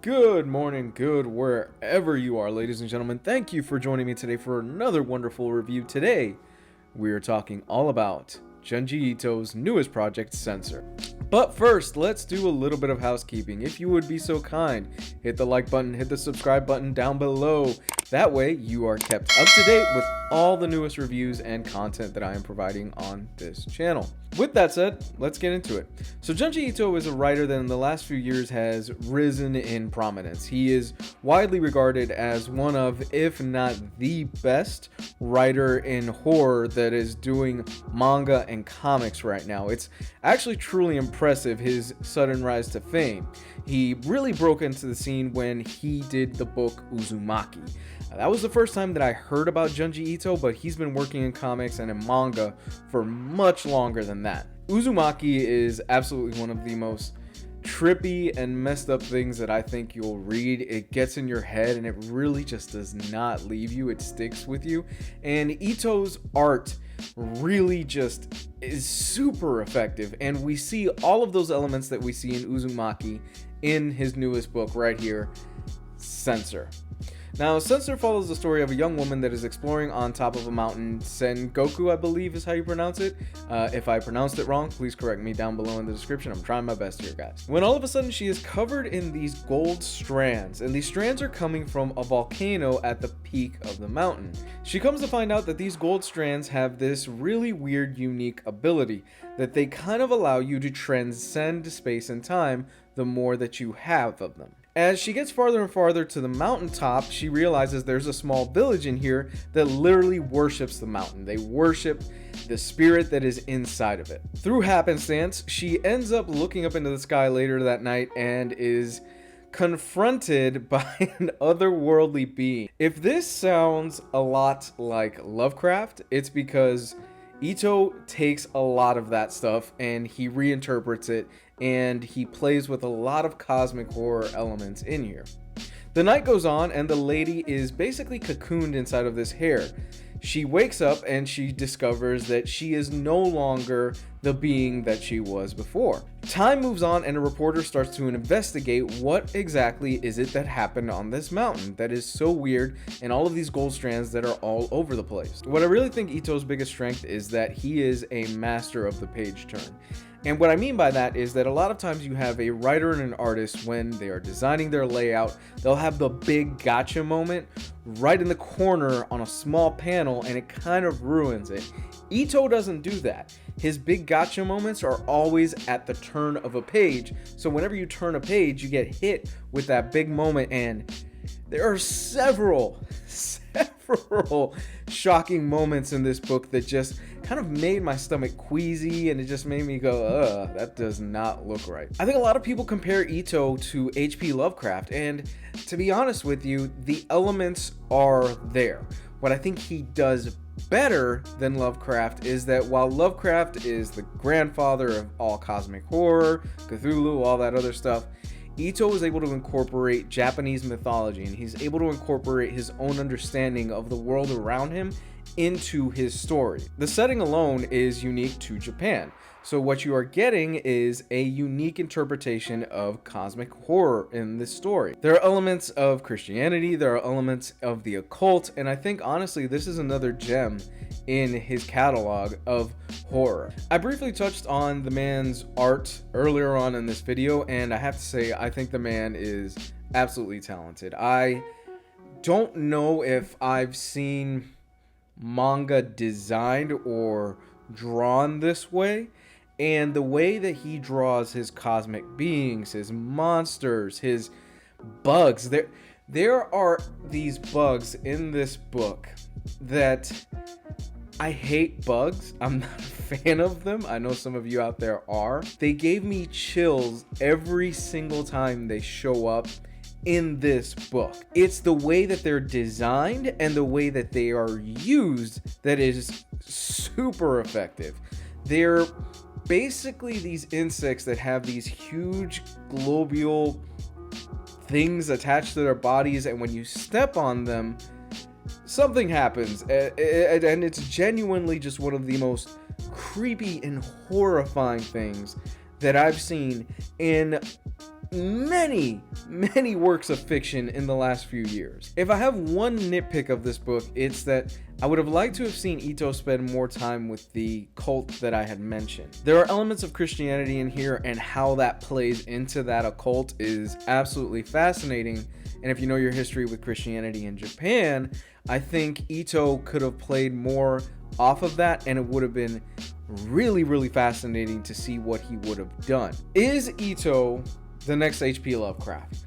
Good morning, good wherever you are, ladies and gentlemen. Thank you for joining me today for another wonderful review. Today, we are talking all about Junji Ito's newest project, Censor. But first, let's do a little bit of housekeeping. If you would be so kind, hit the like button, hit the subscribe button down below. That way, you are kept up to date with all the newest reviews and content that I am providing on this channel. With that said, let's get into it. So Junji Ito is a writer that in the last few years has risen in prominence. He is widely regarded as one of, if not the best writer in horror that is doing manga and comics right now. It's actually truly impressive, his sudden rise to fame. He really broke into the scene when he did the book Uzumaki. That was the first time that I heard about Junji Ito, but he's been working in comics and in manga for much longer than that. Uzumaki is absolutely one of the most trippy and messed up things that I think you'll read. It gets in your head and it really just does not leave you. It sticks with you. And Ito's art really just is super effective. And we see all of those elements that we see in Uzumaki in his newest book right here, Censor. Now, Censor follows the story of a young woman that is exploring on top of a mountain. Sengoku, I believe is how you pronounce it. If I pronounced it wrong, please correct me down below in the description. I'm trying my best here, guys. When all of a sudden she is covered in these gold strands, and these strands are coming from a volcano at the peak of the mountain. She comes to find out that these gold strands have this really weird, unique ability that they kind of allow you to transcend space and time the more that you have of them. As she gets farther and farther to the mountaintop, she realizes there's a small village in here that literally worships the mountain. They worship the spirit that is inside of it. Through happenstance, she ends up looking up into the sky later that night and is confronted by an otherworldly being. If this sounds a lot like Lovecraft, it's because Ito takes a lot of that stuff and he reinterprets it, and he plays with a lot of cosmic horror elements in here. The night goes on and the lady is basically cocooned inside of this hair. She wakes up and she discovers that she is no longer the being that she was before. Time moves on and a reporter starts to investigate what exactly is it that happened on this mountain that is so weird, and all of these gold strands that are all over the place. What I really think Ito's biggest strength is that he is a master of the page turn. And what I mean by that is that a lot of times you have a writer and an artist, when they are designing their layout, they'll have the big gotcha moment right in the corner on a small panel, and it kind of ruins it. Ito doesn't do that. His big gotcha moments are always at the turn of a page. So whenever you turn a page, you get hit with that big moment, and there are several shocking moments in this book that just kind of made my stomach queasy, and it just made me go, that does not look right. I think a lot of people compare Ito to H.P. Lovecraft, and to be honest with you, the elements are there. What I think he does better than Lovecraft is that while Lovecraft is the grandfather of all cosmic horror, Cthulhu, all that other stuff, Ito is able to incorporate Japanese mythology, and he's able to incorporate his own understanding of the world around him into his story. The setting alone is unique to Japan, so what you are getting is a unique interpretation of cosmic horror in this story. There are elements of Christianity, there are elements of the occult, and I think honestly this is another gem in his catalog of horror. I briefly touched on the man's art earlier on in this video, and I have to say I think the man is absolutely talented. I don't know if I've seen manga designed or drawn this way, and the way that he draws his cosmic beings, his monsters, his bugs, there are these bugs in this book that I hate bugs. I'm not a fan of them. I know some of you out there are. They gave me chills every single time they show up in this book. It's the way that they're designed and the way that they are used that is super effective. They're basically these insects that have these huge globule things attached to their bodies, and when you step on them, something happens, and it's genuinely just one of the most creepy and horrifying things that I've seen in many works of fiction in the last few years. If I have one nitpick of this book, it's that I would have liked to have seen Ito spend more time with the cult that I had mentioned. There are elements of Christianity in here, and how that plays into that occult is absolutely fascinating. And if you know your history with Christianity in Japan, I think Ito could have played more off of that, and it would have been really fascinating to see what he would have done. Is Ito the next H.P. Lovecraft?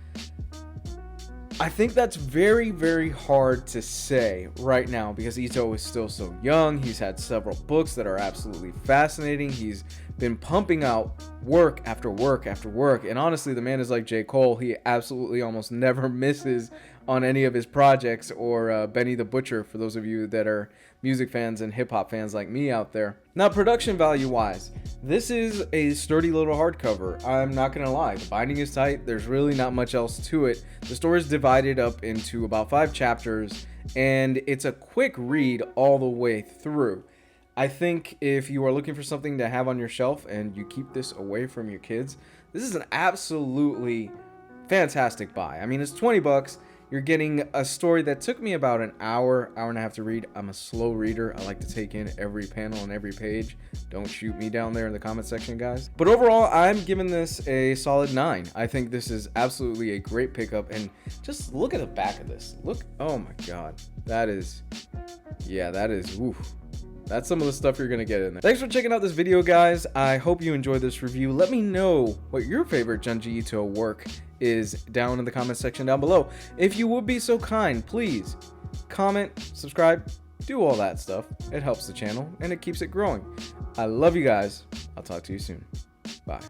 I think that's very hard to say right now, because Ito is still so young. He's had several books that are absolutely fascinating. He's been pumping out work after work after work, and honestly, the man is like J. Cole. He absolutely almost never misses on any of his projects, or Benny the Butcher, for those of you that are music fans and hip-hop fans like me out there. Now, production value wise, this is a sturdy little hardcover. I'm not gonna lie, the binding is tight. There's really not much else to it. The story is divided up into about 5 chapters, and it's a quick read all the way through. I think if you are looking for something to have on your shelf and you keep this away from your kids, this is an absolutely fantastic buy. I mean, it's 20 bucks. You're getting a story that took me about an hour and a half to read. I'm a slow reader. I like to take in every panel and every page. Don't shoot me down there in the comment section, guys. But overall, I'm giving this a solid 9. I think this is absolutely a great pickup. And just look at the back of this. Look, oh my God. That is, oof. That's some of the stuff you're going to get in there. Thanks for checking out this video, guys. I hope you enjoyed this review. Let me know what your favorite Junji Ito work is down in the comment section down below. If you would be so kind, please comment, subscribe, do all that stuff. It helps the channel and it keeps it growing. I love you guys. I'll talk to you soon.